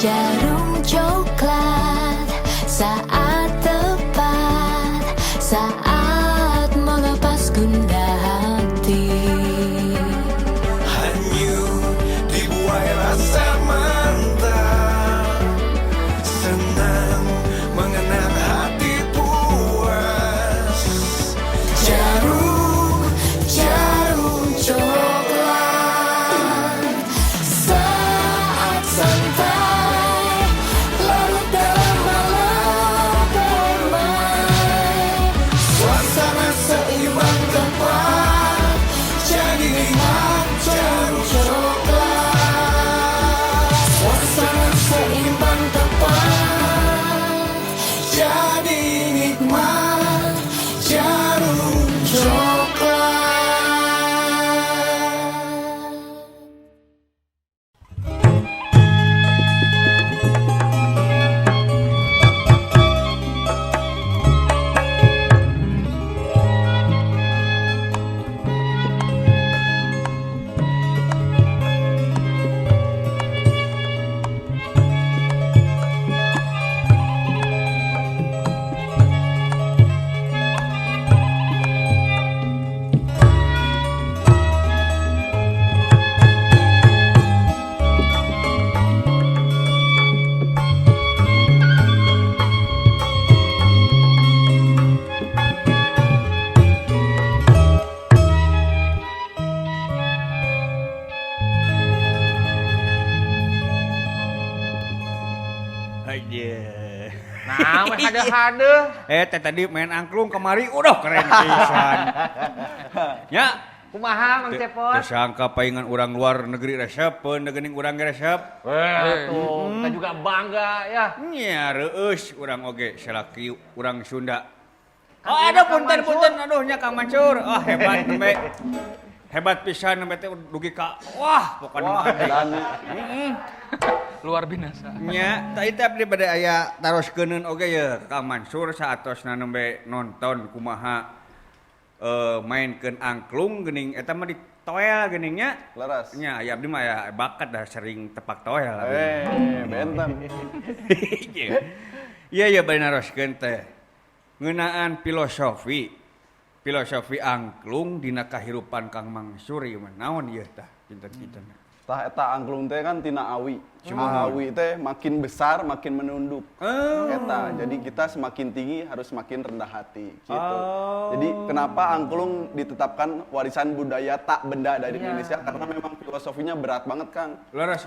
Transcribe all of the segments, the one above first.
Jarum coklat saat tepat, saat melepas gundah hati. Hanyut dibuai rasa mantap, senang mengenang hati puas. Jarum, jarum coklat saat santai, larut dalam malam permai. Suasana seimbang tepat, jadi nikmat jarum coklat. Suasana seimbang tepat, jadi nikmat jarum coklat. Aja. Nah, weh hade-hade. Teh tadi main angklung kemari udah keren pisan. Ya, Kumaha Mang Cepot? tersangka paingan orang luar negeri resepeun geuning urang ge resep. Weh, tuh, kita juga bangga ya. Nya reueus urang oge salaki urang Sunda. Kang Oh, Ira, ada Kang punten-punten Mansur. aduh nya Kang Mansur. Ah, hebat nembe. Hebat pisan nembe teh dugi ka. Wah, pokona mah ade. Luar binasa. Nya, tadi teh abdi bade aya taroskeun oge ya Kang Mansur saatosna nembe nonton kumaha mainkeun angklung geuning eta mah ditoel geuning nya. Laras. Nya, aya abdi mah aya bakat dah sering tepak toel abdi. Benten. Iya bade naroskeun teh. Ngeunaan filosofi angklung dina kahirupan Kang Mansur ieu mah naon ieu tah pinten-pinten. Tah eta angklung teh kan tina awi. Cuma awi teh makin besar makin menunduk. Eta. Jadi kita semakin tinggi harus semakin rendah hati gitu. Jadi kenapa angklung ditetapkan warisan budaya tak benda dari Indonesia karena memang filosofinya berat banget, Kang. Laras.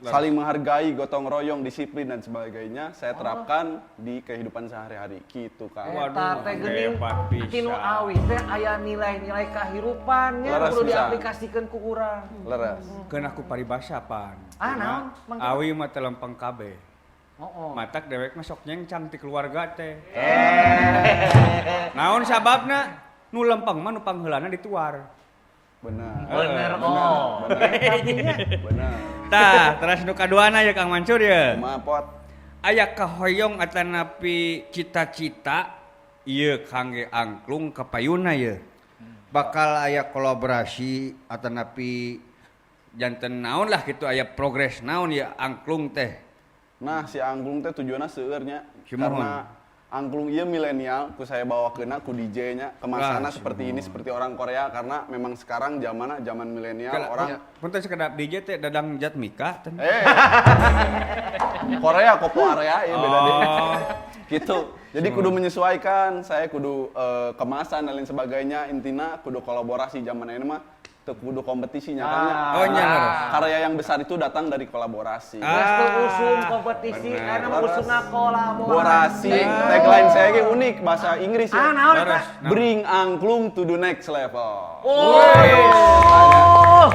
Saling menghargai, gotong royong, disiplin dan sebagainya saya terapkan di kehidupan sehari-hari gitu, Kang. Waduh, Eta teh geuning hebat pisan. tinu awi teh aya nilai-nilai kahirupannya Laras kudu pisan. diaplikasikeun ku urang. Leres. Keun aku paribasa pan. Naon? Mang Cepot? Awi mah teh lempeng kabeh. Oh. Matak dewek mah sok nyencang ti keluarga teh. Naon sababna? Nu lempeng mah nu pangheulana dituar. Benar. Bener oh. Benar. Tah, terus nu kaduana ya Kang Mansur ya. Kumaha pot? Aya kahoyong atanapi cita-cita ieu kangge angklung kapayuna ye. Bakal aya kolaborasi atanapi janten naon lah gitu aya progres naon ya angklung teh. Nah, si angklung teh tujuanna seueur nya. Kumaha? Karena angklung ieu milenial, ku saya bawakeunna ku DJ-nya kemasanna Lah, seperti ini seperti orang Korea karena memang sekarang zamanna zaman milenial orang punten sekedap DJ teh dadang Jatmika teh. Korea kopo area ya beda deh. Oh. Gitu. Jadi kudu menyesuaikan, saya kudu kemasan dan lain sebagainya. Intina kudu kolaborasi zaman ini mah teu kudu kompetisinya karena Oh, nya laras. karya yang besar itu datang dari kolaborasi. Geus teu usum kompetisi, bener. anu usumna kolaborasi. Kolaborasi. Tagline saya ge unik bahasa Inggris ya. Naon eta? Laras. Bring angklung to the next level. Oh.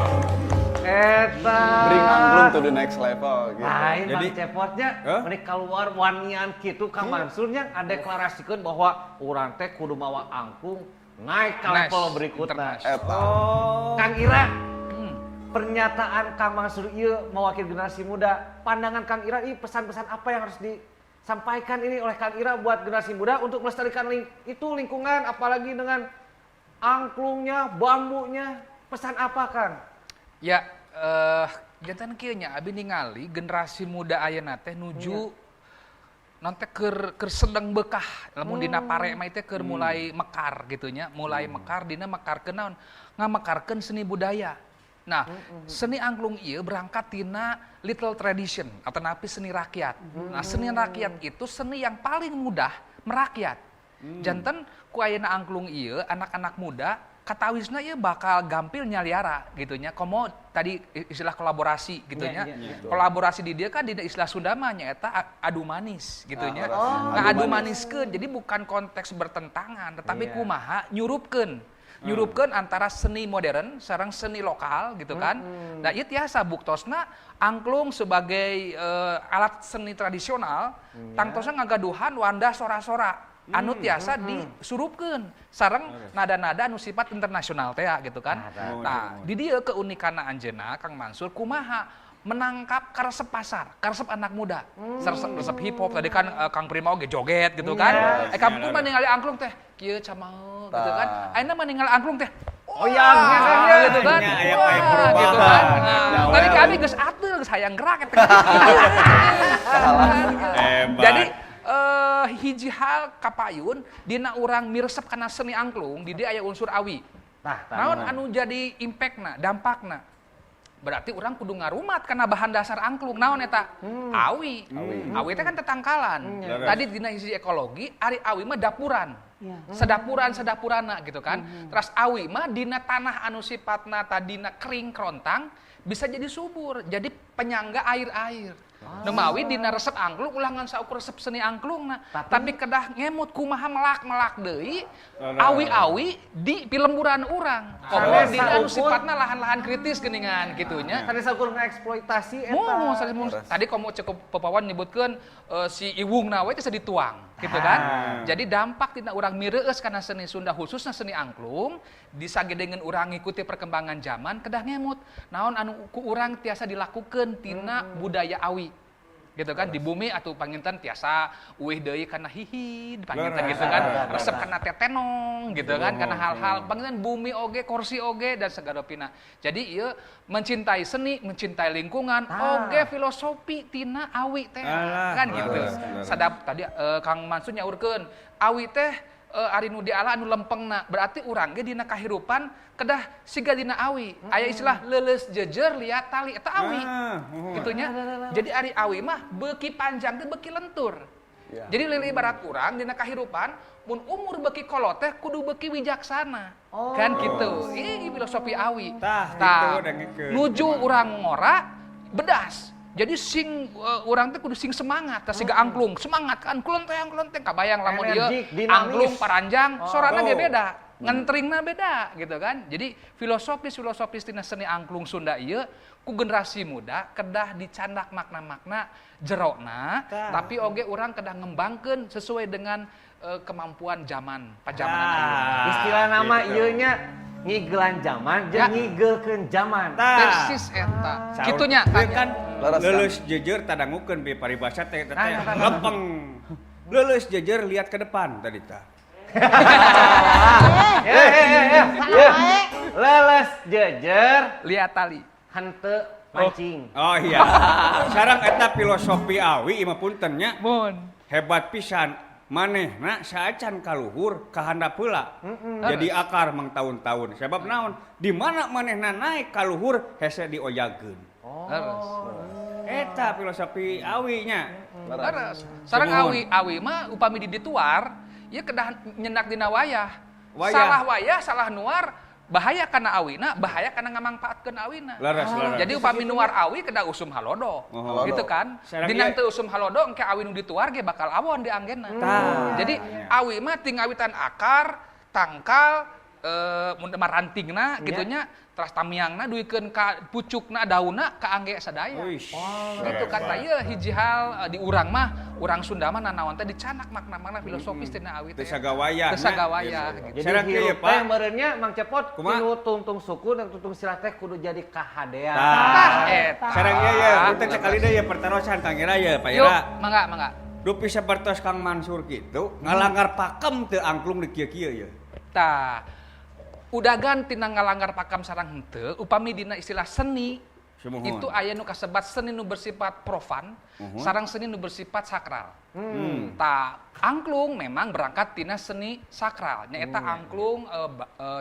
Eta. Bring angklung to the next level gitu. Lain Jadi- Mang Cepotnya, Hah? meni keluar wanian kitu Kang Mansurnya deklarasikeun bahwa urang teh kudu mawa angklung naik ka Nice. level berikutnya. Eta. Kang Ira, pernyataan Kang Mansur ieu mewakili generasi muda. Pandangan Kang Ira ini pesan-pesan apa yang harus disampaikan ini oleh Kang Ira buat generasi muda untuk melestarikan lingkungan apalagi dengan angklungnya, bambunya. Pesan apa Kang? Ya, jantan kieu nya abi ningali generasi muda ayeuna teh nuju non teh keur sedeng bekah lamun dina pare mah teh keur mulai mekar gitu nya, mulai mekar dina mekarkeun naon? Ngamekarkeun seni budaya. Nah, seni angklung ieu berangkat tina little tradition atau napi seni rakyat. Nah, seni rakyat itu seni yang paling mudah merakyat. Janten ku ayeuna angklung ieu anak-anak muda katawisna ieu bakal gampil nyaliara gitu nya. Komo tadi istilah kolaborasi gitu nya. Kolaborasi di dia kan di istilah Sunda mah nyaeta adu manis gitu nya. Nah, adu maniskeun. Jadi bukan konteks bertentangan, tetapi kumaha nyurupkeun antara seni modern sareng seni lokal gitu kan. Nah, ieu tiasa buktosna angklung sebagai alat seni tradisional tangtosna ngagaduhan wanda sora-sora anu tiasa disurupkeun sareng nada-nada anu sifat internasional teh gitu kan. Nah, di dieu keunikanna anjeunna Kang Mansur kumaha menangkap karesep pasar, karesep anak muda, resep hip hop tadi kan Kang Prima oge joget gitu kan. Kamu mah ningali angklung teh kieu camau gitu kan. Ayeuna mah ningali angklung teh gitu kan. Gitu kan. Tadi kami geus ateul geus hayang gerak eta. Jadi hiji hal kapayun dina urang miresep kana seni angklung di dieu aya unsur awi. Naon anu jadi impactna, dampakna? Berarti orang kudu ngarumat karena bahan dasar angklung naon eta awi. Awi itu kan tetangkalan. Tadi dina sisi ekologi ari awi mah dapuran. Sedapurana gitu kan. Terus awi mah dina tanah anu sifatna tadina kering kerontang bisa jadi subur, jadi penyangga air-air. Nemawi dina resep angklung ulangan saukur resep seni angklungna. Tapi kedah ngemut kumaha melak-melak deui awi-awi di pilemburan urang. Komo dina anu sifatna lahan-lahan kritis geuningan kitunya. Tadi saukur ngeksploitasi eta. Tadi komo cukup pepawan nyebutkeun si iwungna we teh dituang gitu kan. Jadi dampak dina urang mireueus kana seni Sunda khususna seni angklung disagedengeun urang ngikuti perkembangan zaman kedah ngemut. Naon anu ku urang tiasa dilakukeun tina budaya awi. Gitu kan di bumi atau panginten tiasa uih deui kana hihi panginten gitu kan resep kana tetenong gitu kan kana hal-hal panginten bumi oge kursi oge dan sagadopina. Jadi ieu mencintai seni, mencintai lingkungan oge filosofi tina awi teh kan gitu. Sadap tadi Kang Mansur nyaurkeun awi teh ari nu diala anu lempengna berarti urang ge dina kahirupan kedah siga dina awi. Aya istilah leuleus jejer liat tali eta awi. Gitunya. Jadi ari awi mah beuki panjang teh beuki lentur. Jadi lili ibarat urang dina kahirupan mun umur beuki kolot teh kudu beuki wijaksana. Kan gitu. Ini filosofi awi. Tah nuju urang ngora bedas. Jadi sing urang teh kudu sing semangat, tah siga angklung, semangat kan angklung teh kabayang lamun ieu angklung paranjang, sorana ge beda, ngentringna beda gitu kan. Jadi filosofis tina seni angklung Sunda ieu ku generasi muda kedah dicandak makna-makna jerona, tapi oge urang kedah ngembangkeun sesuai dengan kemampuan zaman pajamanan ayeuna. Istilah nama ieu nya ngigelan zaman jeung ngigeulkeun zaman. Persis eta. Kitunya kan leuleus jejer tadangukeun bi paribasa teh lempeng. Leuleus jejer lihat ke depan tadi tah. Leuleus jejer lihat tali. henteu mancing. Oh iya. Sareng eta filosofi awi imah punten nya. Hebat pisan. Manehna saacan kaluhur kahandap heula. Jadi akar mang tahun-tahun. Sebab naon? Di mana manehna naik kaluhur hese dioyageun. Eta filosofi awinya. Leres. Sareng awi mah upami di dituar, ieu kedah nyenak dina wayah. Salah wayah, salah nuar, bahaya kana awina, bahaya kana ngamangpaatkeun awina. Leres. Jadi upami nuar awi kedah usum halodo. Gitu kan. Dina teu usum halodo engke awi nu dituar ge bakal awon di anggena. Jadi awi mah ting awitan akar, tangkal, mun rantingna gitunya, terus tamiangna duikeun ka pucukna daunna ka angge sadaya. Gitu kan ieu hiji hal di urang mah, urang Sunda mah nanaon teh dicanak makna-makna filosofis tina awi teh. Teu sagawayah. Jadi hirup teh meureunnya Mang Cepot tinu tungtung suku dan tungtung silah teh kudu jadi kahadean. Eta. Sareng ieu ya, punten sekali deui pertarosan Kang Ira ya, Pak Ira. Yuk, mangga. Dupi sapertos Kang Mansur kitu, ngalanggar pakem teu angklung di kieu-kieu ya. Tah. Udagan tina ngalanggar pakam sareng henteu, upami dina istilah seni Sumuhun. Itu aya nu kasebat seni nu bersifat profan, sareng seni nu bersifat sakral. Angklung memang berangkat tina seni sakral. Nyaeta angklung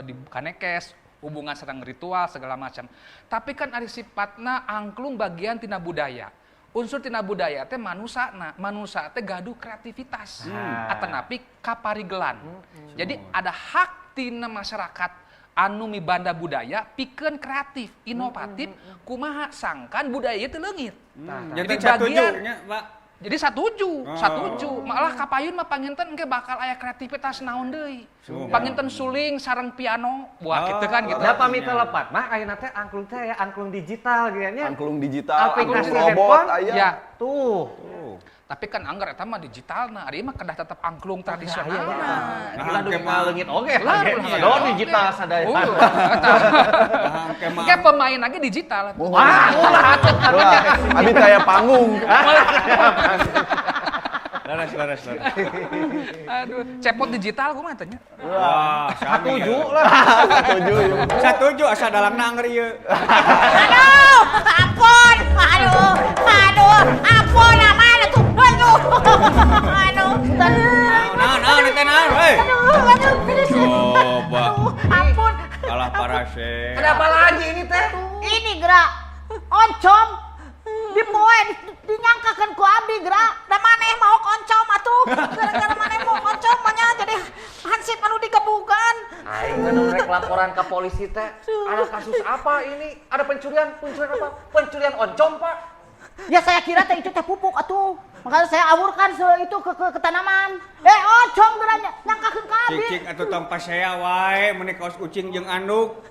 di kanekes, hubungan sareng ritual segala macam. Tapi kan ari sifatna angklung bagian tina budaya. Unsur tina budaya teh manusia teh gaduh kreativitas. Atanapi kaparigelan. Jadi ada hak tina masyarakat anu mibanda budaya pikeun kreatif, inovatif, kumaha sangkan budaya teh leungit. Jadi Jadi bagian nya, Pak. jadi satuju. Malah kapayun mah panginten engke bakal aya kreativitas naon deui. Panginten suling sareng piano, buah gitu kan gitu. Da pami telepat mah ayeuna teh angklung teh ya angklung digital gitu nya. Angklung digital, Aplikasi angklung robot, handphone, aya. Ya, Tuh. tapi kan anggar eta mah digitalna, ari mah kedah tetep angklung tradisional. Gila duit ngaleungit oge. Lah, Dor digital sadaya. Oke, pemain lagi digital. Wah, ulah atuh Ulah, abi kayak panggung. Laras. Aduh, cepot digital kumaha tanya. Wah, Setuju lah. Satuju asa dalangna anger ieu. Aduh, ampun. Ampun, mana tuh? Aduh. Naon teh naon, hei. Coba. Ampun. Kalah parase. Kenapa lagi ini teh? Ini gerak oncom dipoe dinyangkakeun ku abdi gerak da maneh mau oncom atuh gara-gara maneh mau oncom manya jadi hansip anu digebugan. Aing anu rek laporan ke polisi teh. Ada kasus apa ini? Ada pencurian apa? Pencurian oncom, Pak. Ya saya kira teh itu teh pupuk atuh. Makanya saya aburkan itu ke tanaman. Oncom gerak nyangkakeun ka abdi. Cicing atuh tong pasea wae meuni kaos ucing jeung anduk.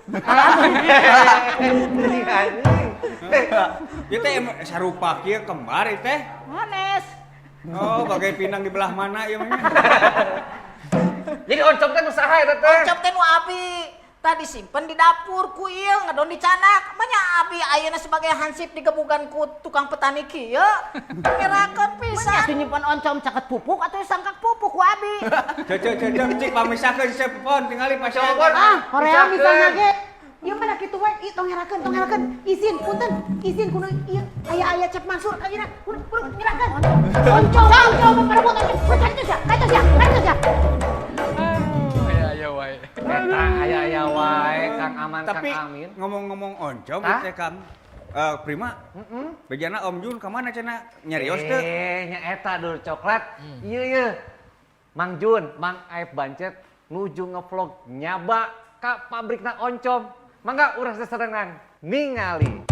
Ieu teh sarupa kieu kembar ieu teh. Manes. Oh, bagai pinang di belah mana ieu mah. Jadi oncom teh usaha eta teh. Oncom teh nu abi tadi simpen di dapur ku ieu ngadon di canak. Manya abi ayeuna sebagai hansip digebugan ku tukang petani kieu. Ngirakeun pisan. Manya nyimpen oncom caket pupuk atau sangkak pupuk ku abi. Cek pamisakeun sepon tingali pasea. Hoream misalnya ge. Ieu mah kitu we, tong ngerakeun. Izin, punten. Izin kudu ieu aya cek Mansur ka ira. Kudu ngerakeun. Oncom parebut oncom. Kaca sia. Aya wae. Eta aya wae Kang Aman Tapi Kang Amin. ngomong-ngomong oncom Hah? teh Kang. Prima. Bejana Om Jun ka mana cenah? Nyarios teu? Nya eta dul coklat. Ieu. Mang Jun, Mang Aep Bancet nuju ngevlog nyaba ka pabrikna oncom. Mangga urang seserengan ningali.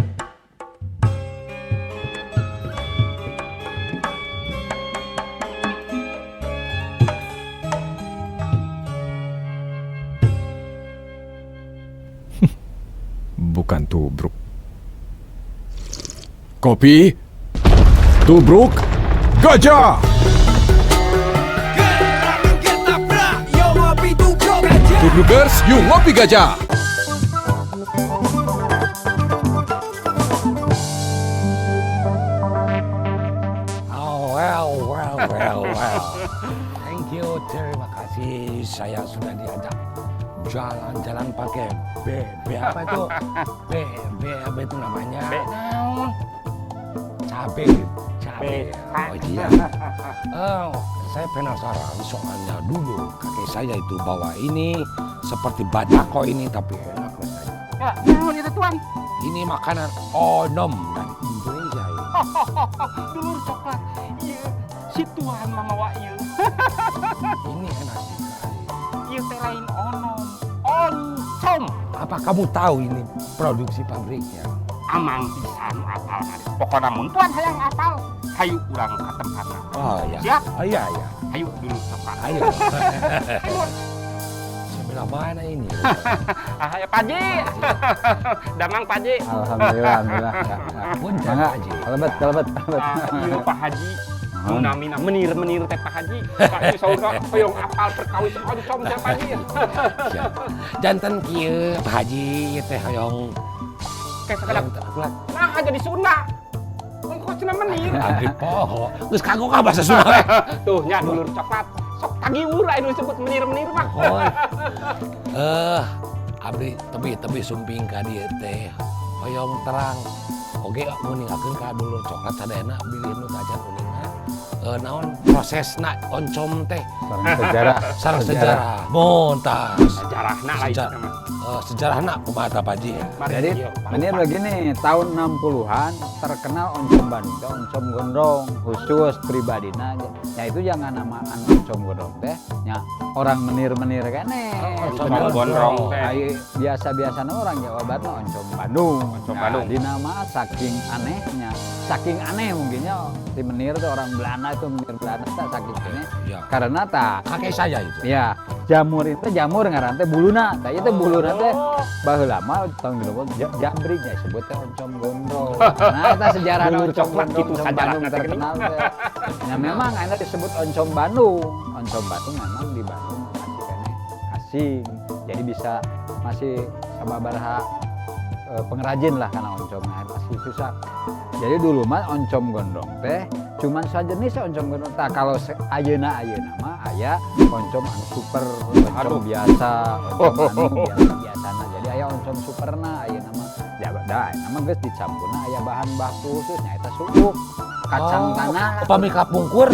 Bukan tubruk. Kopi, tubruk, gajah. Tubrukers, yuk ngopi gajah. Well. Thank you, terima kasih. Saya sudah diajak jalan-jalan pakai B apa itu? B apa itu namanya? Cabe. Oh iya. Saya penasaran soalnya dulu kakek saya itu bawa ini seperti badako ini tapi enak rasanya. Ya, naon itu tuan? Ini makanan onom dari Indonesia ini. Dulur coklat. Iya, si tuan mamawa ieu. Ini enak sekali. Ieu teh lain onom, oncom. Apa kamu tahu ini produksi pabriknya? Amang pisan apal. Pokona mun tuan hayang apal, hayu urang ka tempatna. Oh ya. Siap? Oh iya. Hayu dulur coklat. Ayo. Sebelah mana ini? Ya Paji. Damang Paji. Alhamdulillah. Punten Haji. Kalebet. Ieu Pak Haji. Namina menir teh Pak Haji. Pak Haji saudara hoyong apal perkawis oncom teh Pak Haji. Janten kieu Pak Haji teh hoyong Kayak sekedap. Nah aja di Sunda. Ongkosna menir. abdi poho. Geus kagok ka bahasa Sunda we. Tuh nya dulur coklat. Sok tagiur anu disebut menir mah. Abdi tebi sumping ka dieu teh hoyong terang Oke, nguningkeun ka dulur coklat sadayana bilih nu tajan uningna. Naon prosesna oncom teh? Sareng sejarah. Montas. Sejarahna lah itu mah. Sejarahna kumaha ta Pak Haji? Jadi ini begini, tahun 60-an terkenal oncom Bandung, teh oncom gondrong khusus pribadina. Ya itu jangan namaan oncom gondrong teh, ya orang menir-menir kene. Oncom gondrong teh. Biasa-biasana orang Jawa Barat mah oncom Bandung. Oncom Bandung. Dinama saking anehnya, saking aneh mungkinnya di menir tuh orang Belanda itu menir Belanda teh saking aneh. Ya. Karena Kakek saya itu. ya jamur itu jamur ngaran teh buluna, teh itu buluna teh baheula mah tahun 20 jambrik nya disebut teh oncom gondrong. Nah eta sejarah Dulur oncom coklat gondrong gitu oncom sajarahna Bandung teh terkenal teh. Ya memang ayeuna disebut oncom Bandung. Oncom Bandung memang di Bandung masih kene asing. Jadi bisa masih sababaraha pengrajin lah karena oncom masih susah. Jadi dulu mah oncom gondrong teh cuman sajenis oncom gondrong. Tah kalau ayeuna mah aya oncom anu super, oncom biasa, oncom anu biasa-biasana. Jadi aya oncom superna ayeuna mah. Ya da nama geus dicampurna aya bahan baku khusus nya eta suuk, kacang tanah. Upami kapungkur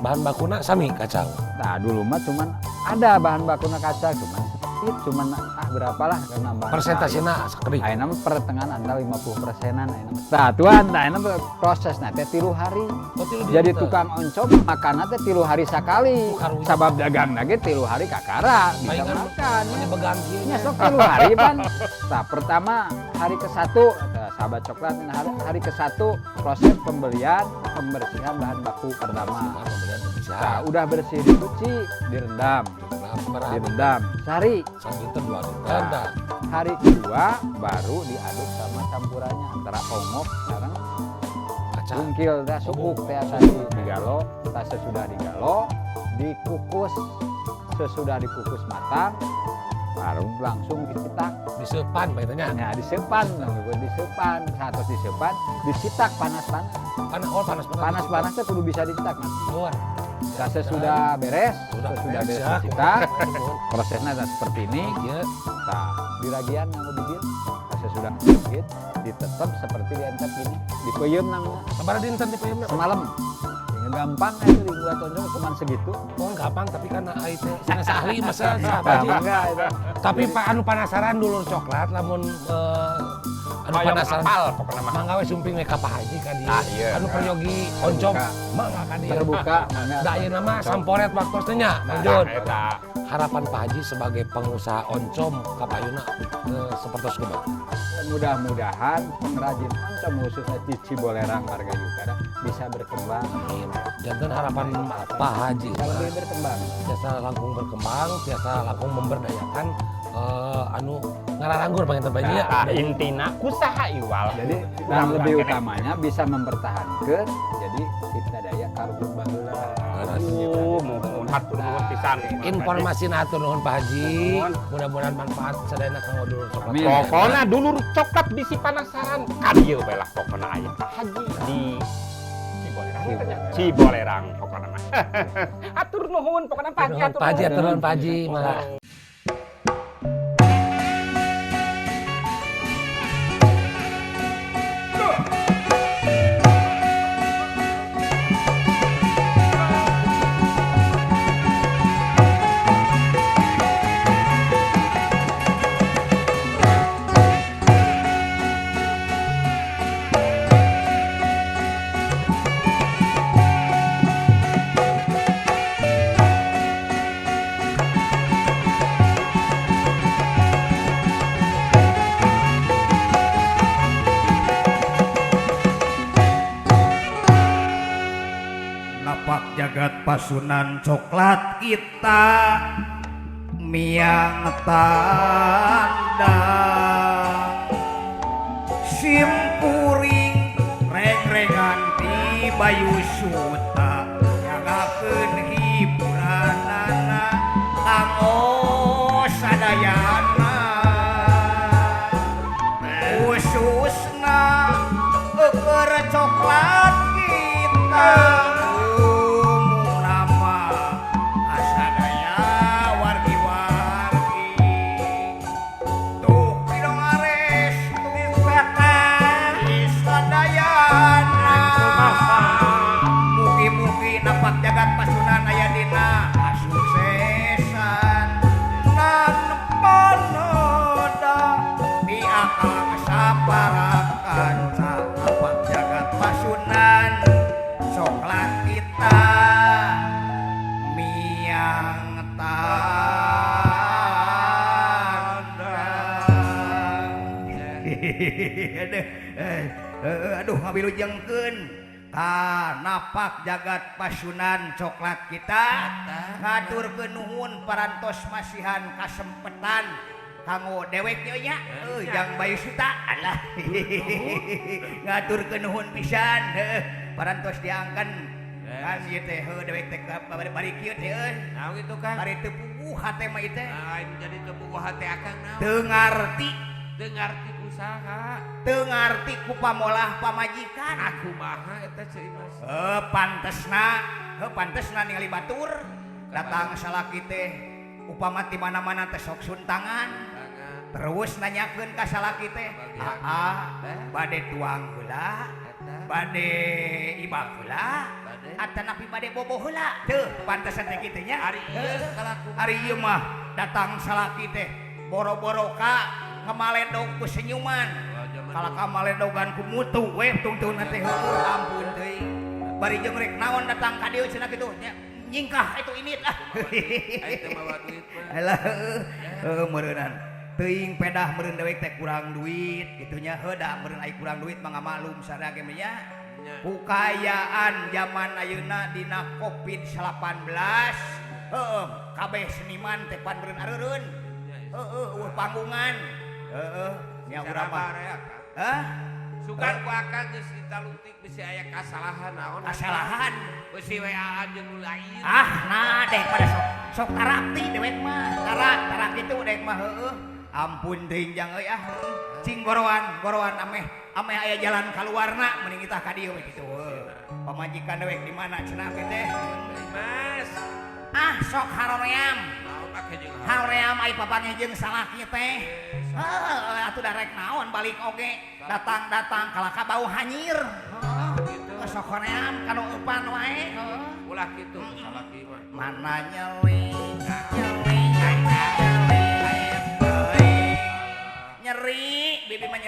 bahan bakuna sami kacang. Nah dulu mah cuman ada bahan bakuna kacang cuman berapalah karena bahan Persentasena sakeudeung. ayeuna mah pertengahan antara 50%-an ayeuna. Tah tuan, ayeuna prosesna teh 3 hari. Jadi tukang oncom makanna teh 3 hari sakali. Sabab dagangna ge 3 hari kakara bisa makan. Ini begang kieu. Nya sok 3 hari pan. Tah pertama hari ke-1 sahabat coklat hari ke-1 proses pembersihan bahan baku pertama. Nah, udah bersih dicuci, direndam sehari. Sakinten 2 hari. Nah, hari kedua baru diaduk sama campurannya antara ongok sekarang Kacang. bungkil dah suuk teh tadi digalo, sesudah digalo dikukus, sesudah dikukus matang baru langsung dicitak. Disepan baitanya. Nah, disepan, satu disepan, dicitak panas-panas. Panas-panas teh kudu bisa dicitak nanti. Luar. Nah, sesudah beres dicitak, prosesnya seperti ini. Nah, di ragian yang bibir, sesudah bibir, ditetep seperti diantep gini, dipeuyeum namanya. Sabaraha dinten dipeuyeum? Semalam. Gampang itu dibuat oncom cuma segitu. Oh gampang tapi karena itu sanes ahli masa Pak Haji. Enggak itu. Tapi Pak anu penasaran dulur coklat lamun anu penasaran pokokna mah. mangga we sumping we ka Pak Haji ka dieu. Iya. Anu peryogi oncom mangga ka dieu. Terbuka, mangga. Da ayeuna mah samporet waktu nya lanjut. Harapan Pak Haji sebagai pengusaha oncom ka payuna seperti kumaha? Mudah-mudahan pengrajin oncom khususnya di Cibolerang Marga Yugara bisa berkembang. Amin. Janten harapan Pak Haji Bisa lebih berkembang. biasa langkung berkembang, biasa langkung memberdayakan anu ngararanggur panginten Pak Haji ya. Intina kusaha iwal. Jadi yang lebih utamanya bisa mempertahankan jadi cipta daya karhun baheula. Mohon hatur nuhun pisan. Informasi atur nuhun Pak Haji. Mudah-mudahan manfaat sadayana kanggo dulur coklat. Amin. Pokona dulur coklat bisi panasaran ka dieu we lah pokona aya Pak Haji di Cibolerang pokona mah. Atur nuhun pokona Pak Haji Pak Haji atur nuhun Pak Haji malah. Lapak jagat pasunan coklat kita miang tanda simpuring reng-rengan di Bayu Suta nyagakeun hiburanana kanggo sadayana khususna eueur coklat kita Sadaya naparakan capak jagat pasunan coklat kita miang aduh ngabilujengkeun ka napak jagat pasunan coklat kita ngaturkeun nuhun parantos masihan kasempetan kanggo dewek nya jang Bayu Suta alah ngaturkeun nuhun pisan parantos diangkan kan ieu teh dewek teh bari kieu teh naon kitu kan bari teu puguh hate mah ieu teh jadi teu puguh hate akang naon teu ngarti usaha teu ngarti ku pamolah pamajikan aku maha eta ceuy Mas pantesna ningali batur datang salaki teh upama ti mana-mana teh sok suntangan terus nanyakeun ka salaki teh bade tuang heula bade ibak heula atanapi bade boboh heula teu pantesan teh kitu nya ari ieu mah datang salaki teh boro-boro ka ngamaledog ku senyuman kalau kamaledogan ku mutu we tungtun teh heueuh ampun teuing bari jeung rek naon datang ka dieu cenah kitu nyingkah itu init ah eta mawa duit mah alah meureunan teuing pedah meureun dewek teh kurang duit kitu nya da meureun aya kurang duit mah ngamaklum sareng ge nya kukayaan zaman ayeuna dina Covid-19 kabeh seniman teh pan meureun areureun panggungan nya urang mah sugan ku akang geus ditalungtik bisi aya kasalahan naon kasalahan bisi WA-an jeung lain nah dek pada sok tarakti dewek mah tarak kitu dek mah ampun teuing jang euy cing gorowan ameh aya jalan kaluarna mending kita ka dieu kitu pamajikan dewek di mana cenah teh Mas sok haroream haream ai papange jeung salaki teh atuh da rek naon balik oge datang kalaka bau hanyir sok haream kanu eupan wae ulah kitu salaki mah mana nyeri bibi mah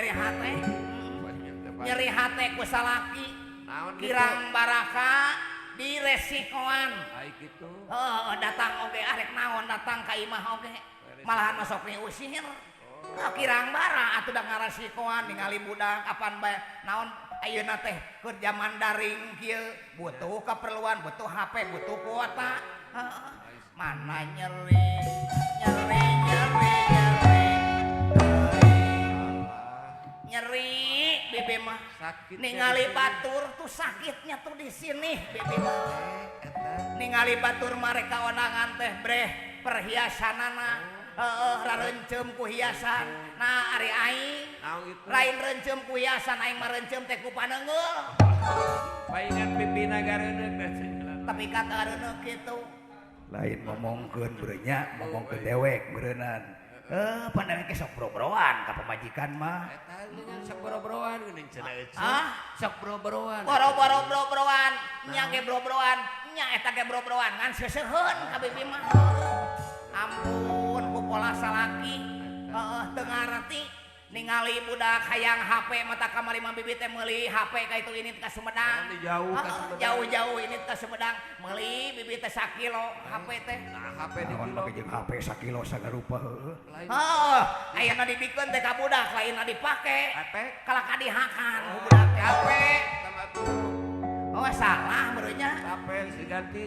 nyeri hate ku salaki kirang baraka di resikoan gitu datang oge arek naon datang ka imah oge malahan masuk ni usir kirang bara atuh da ngaresikoan ningali budak kapan bae naon ayeuna teh keur zaman daring kieu butuh keperluan butuh HP butuh kuota mana nyeri bibi mah ningali batur tuh sakitnya tuh di sini bibi mah ningali batur mereka onangan teh breh perhiasanana rarencem ku hiasan nah ari aing lain rencem ku hiasan aing mah rencem teh ku paneungeul paingan bibi nagareuneuh tapi kata areuneuh kitu lain ngomongkeun beureunya ngomongkeun dewek beureunan pandang ke sok bro-broan ka pamajikan mah sok bro-broan geuning cenah sok bro-broan bro-broan nya ge bro-broan nya eta ge bro-broan ngan seuseheun ka bibi mah ampun ku pola salaki teu ngarti ningali budak hayang HP mata kamari mah bibi teh meuli HP ka itu ini ka Sumedang jauh-jauh ini ka Sumedang meuli bibi teh 1 kilo HP teh HP di kilo jeung HP 1 kilo sagarupa ayeuna dibikeun teh ka budak lainna dipake kalak kadihakan ku budak teh HP salah beureunya HP diganti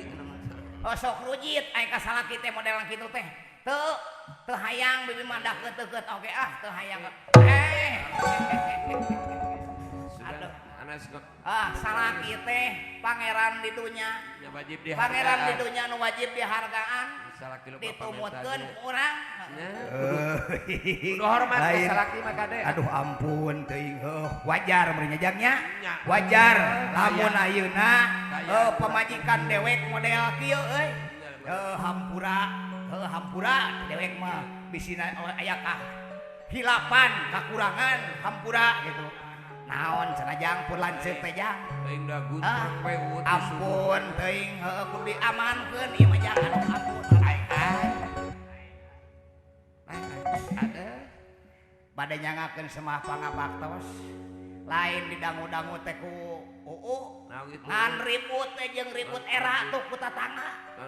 sok rujit aya ka salaki teh model kitu teh teu hayang bibi mandah keut oge teu hayang salaki teh pangeran di dunya pangeran di dunya nu wajib dihargaan ditumutkeun urang kudu hormat ka salaki mah kade aduh ampun teuing wajar meureun jangnya wajar lamun ayeuna pamajikan dewek model kieu euy hampura dewek mah bisina aya hilapan kakurangan hampura gitu naon cenah jang pun lanceuk teh jang teuing da guntrek we ampun teuing kudu diamankeun ieu mah jang ampun ada bade nyangakeun semah pangabaktos lain didangu-dangu teh ku ngan ribut teh jeung ribut era tuh ku tatangga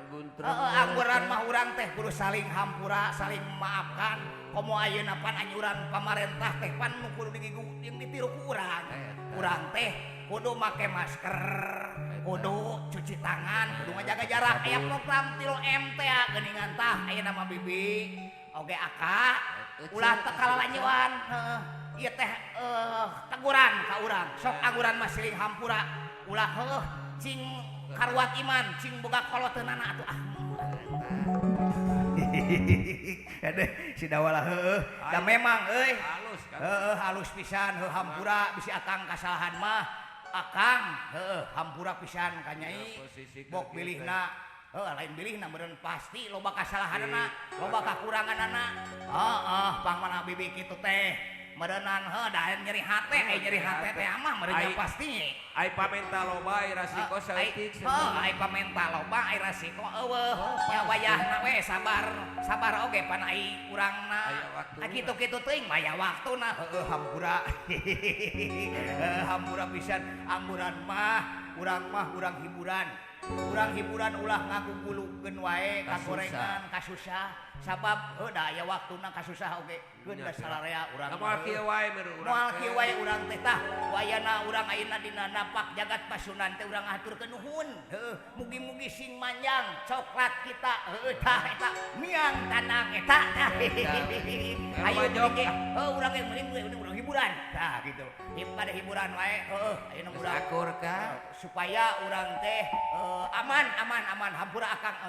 angguran mah urang teh kudu saling hampura saling memaafkan komo ayeuna pan anjuran pamarentah teh pan nu kudu ditiru ku urang teh kudu make masker kudu cuci tangan kudu ngajaga jarak aya program 3M teh geuningan tah ayeuna mah bibi oge aka ulah teu kalalanyeuan ieu teh teguran ka urang sok aguran mah siling hampura ulah cing karuat iman cing boga koloteunana atuh Aduh, si Dawala da memang euy halus pisan hampura bisi akang kasalahan mah akang hampura pisan ka Nyai bok bilihna lain bilihna meureun pasti loba kasalahanna loba kakuranganna pangmana bibi kitu teh meureunan da nyeri hate nyeri hate teh mah meureun pasti ai pamenta loba ai rasiko saeutik ai pamenta loba ai rasiko eueuh nya wayahna we sabar oge pan ai urangna kitu-kitu teuing maya waktuna hampura hampura pisan angguran mah urang hiburan ulah ngagugulukeun wae kagorengan kasusah sabab da aya waktuna kasusah oge geun da salarea urang moal kieu wae moal kieu wae urang teh tah wayana urang ayeuna dina napak jagat pasunan teh urang aturkeun nuhun mugi-mugi sing manjang coklat kita tah eta miang tanang eta ayo joge urang ge meureun urang hiburan tah gitu pada hiburan wae ayeuna urang akur ka supaya urang teh aman hampura akang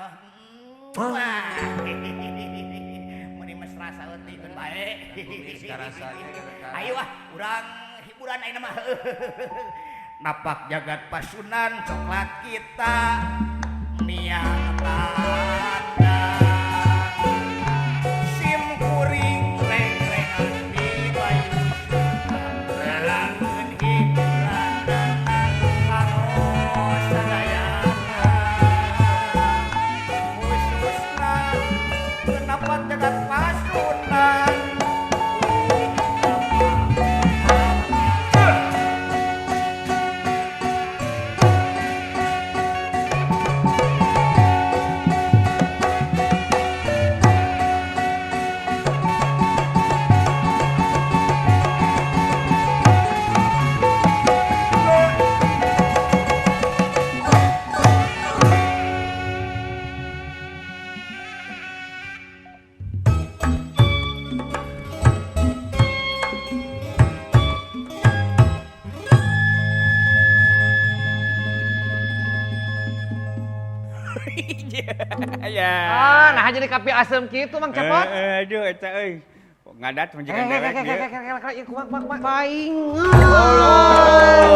meni mesra saeutik bae ayo urang hiburan ayeuna mah napak jagat pasunan coklat kita miang tanda sim kuring reng-rengan di bayu relakeun hiburan karo sadaya khususna kenapa jagat pasunan nah jadi kapi asem kitu Mang Cepot. Aduh eta euy. Kok ngadat menjegan dewek ieu.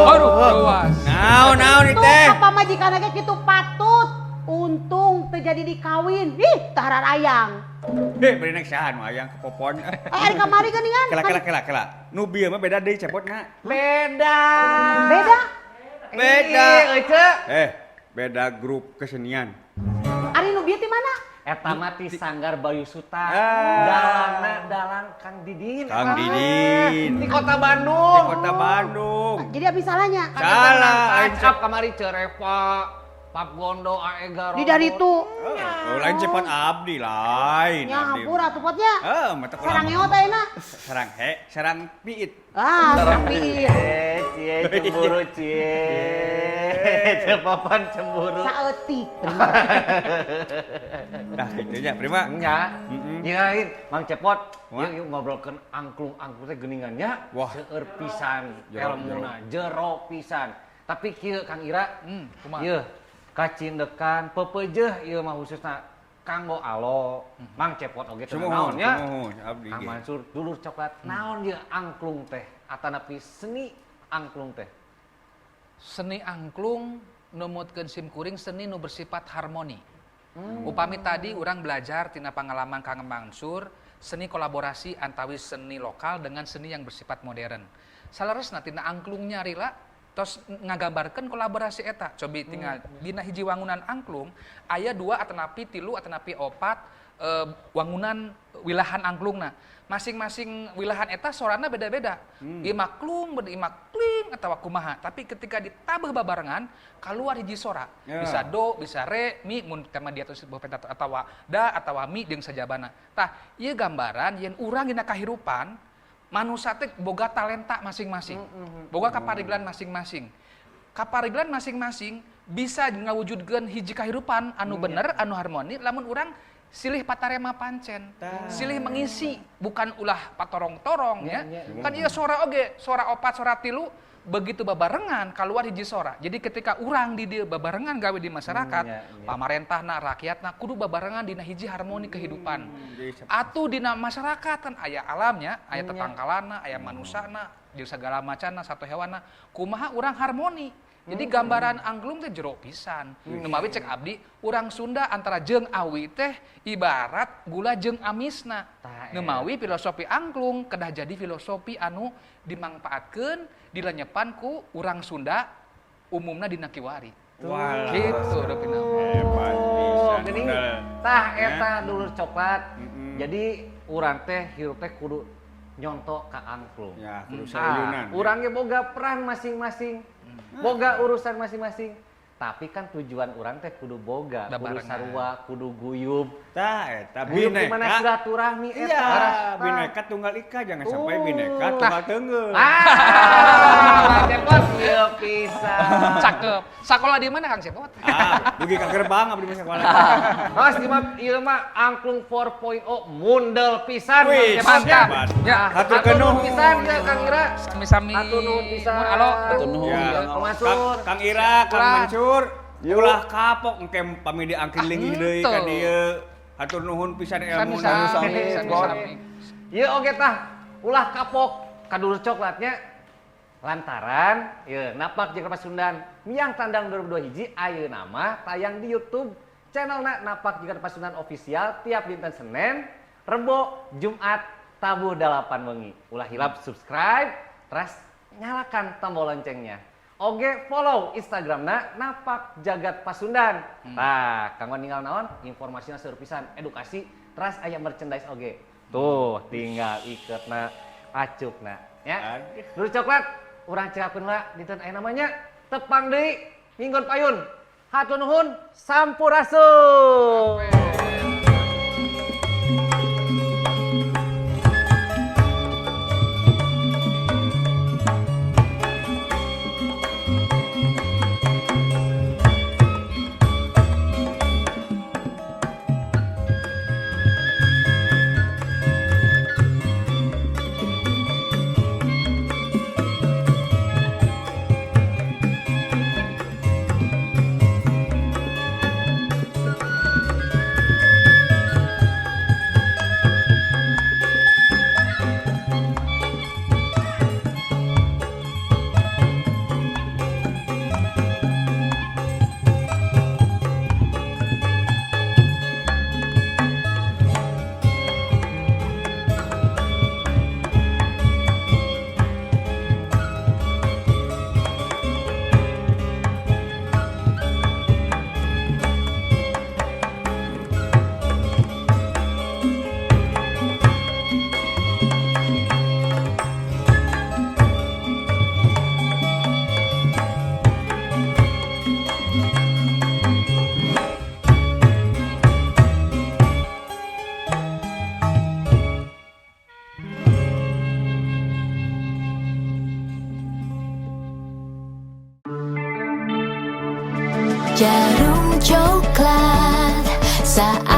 Aduh, luas. Naon ieu teh? Tuh apa majikan ge kitu patut. Untung terjadi dikawin. Ih, tahara ayang. Beri nek saha nu ayang kepopon. Ari kamari geuningan. Kela. Nu bieu mah beda deui Cepotna. Beda. Beda grup kesenian. Ari nu bieu ti mana? Eta mah ti Sanggar Bayu Suta. Dalang Kang Didin. Di Kota Bandung. Jadi abi salahnya. Salah. Acap kamari Cerepa, Pap Gondo, Aega. Di dari itu. Lain Cepot abdi lain. Ya hampura atuh potnya. Mata Sarang eot ayeuna. Sarang piit. Sarang piit. Cie cemburu Cepapan cemburu. Saeutik. Nah gitu nya, Prima. Nya. Nyain Mang Cepot, yuk ngobrolkeun angklung-angklung teh geuningannya. Seueur pisan elmuna, jero pisan. Tapi kieu Kang Ira, ieu kacindekan pepeujeuh ieu mah khususna kanggo alo Mang Cepot oge teh naon nya. Kang Mansur dulur coklat. Naon ieu angklung teh? Atanapi seni angklung teh. Seni angklung numutkeun sim kuring seni nu bersifat harmoni. Upami tadi urang belajar tina pangalaman Kang Mansur seni kolaborasi antawis seni lokal dengan seni yang bersifat modern. Salaresna tina angklungnya rila tos ngagambarkeun kolaborasi eta. Cobi tinggal dina hiji wangunan angklung aya 2 atanapi 3 atanapi 4 wangunan wilahan angklungna. Masing-masing wilahan eta sorana beda-beda. Ieu maklung, beda ieu makling atawa kumaha. Tapi ketika ditabeh babarengan keluar hiji sora. Bisa do, bisa re, mi mun kama dia terus atawa da atawa mi jeung sajabana. Tah, ieu gambaran yen urang dina kahirupan manusia teh boga talenta masing-masing. Boga kapariglan masing-masing. Kapariglan masing-masing bisa ngawujudkeun hiji kahirupan anu bener, anu harmoni lamun urang silih patarema pancen, silih mengisi, bukan ulah patorong-torong ya. Kan iya sora oge, sora opat, sora tilu, begitu babarengan keluar hiji sora. Jadi ketika urang di dieu babarengan gawe di masyarakat, pamarentahna, rakyatna kudu babarengan dina hiji harmoni kehidupan. Atuh dina masyarakat kan aya alamnya, aya tetangkalana, aya manusana, jeung segala macana satu hewanna, kumaha urang harmoni. Jadi gambaran angklung teh jero pisan. Nu mawi cek abdi, urang Sunda antara jeung awi teh ibarat gula jeung amisna. Nu mawi filosofi angklung kedah jadi filosofi anu dimangpaatkeun dilenyepan ku urang Sunda umumna dina kiwari. Wah, gitu Dopina. Hebat pisan. Geuning tah eta dulur coklat. Jadi urang teh hirup teh kudu nyontok ka angklung. Ya, kudu sayunan. Urang ge boga peran masing-masing. Boga urusan masing-masing. Tapi kan tujuan orang teh kudu boga, kudu sarua, kudu guyub. Tah eta bineka. Gimana silaturahmi eta? Iya, bineka tunggal ika, jangan sampai bineka tunggal teungeul. Cepot ieu pisan. Cakep. Sakola di mana Kang Cepot? Dugi ka gerbang abdi mah sakola. Mas ieu mah angklung 4.0 mundel pisan. Mantap. Ya, hatur nuhun pisan ya Kang Ira. Sami-sami. Hatur nuhun pisan. Halo. Hatur nuhun. Kang Mansur. Kang Ira, Kang Mansur. Ulah kapok engke pami diangkin linggih deui ka dieu. Hatur nuhun pisan ilmuna. Sami-sami. Ieu oge tah ulah kapok ka dulur coklatnya lantaran ieu Napak jeung Pasundan Miang Tandang 2021 ayeuna mah tayang di YouTube channelna Napak jeung Pasundan official tiap dinten Senin, Rebo, Jumat, tabuh 8 wengi. Ulah hilap subscribe, terus nyalakan tombol loncengnya. Oge follow Instagramna Napak Jagat Pasundan. Nah, kanggo ninggal naon informasinya seueur pisan, edukasi, terus aya merchandise oge. Tuh, tinggal iketna, acukna, ya. Dulur coklat, urang cekakeun heula dinten aya namanya tepang deui minggon payun. Hatur nuhun, sampurasun. Jarum coklat saat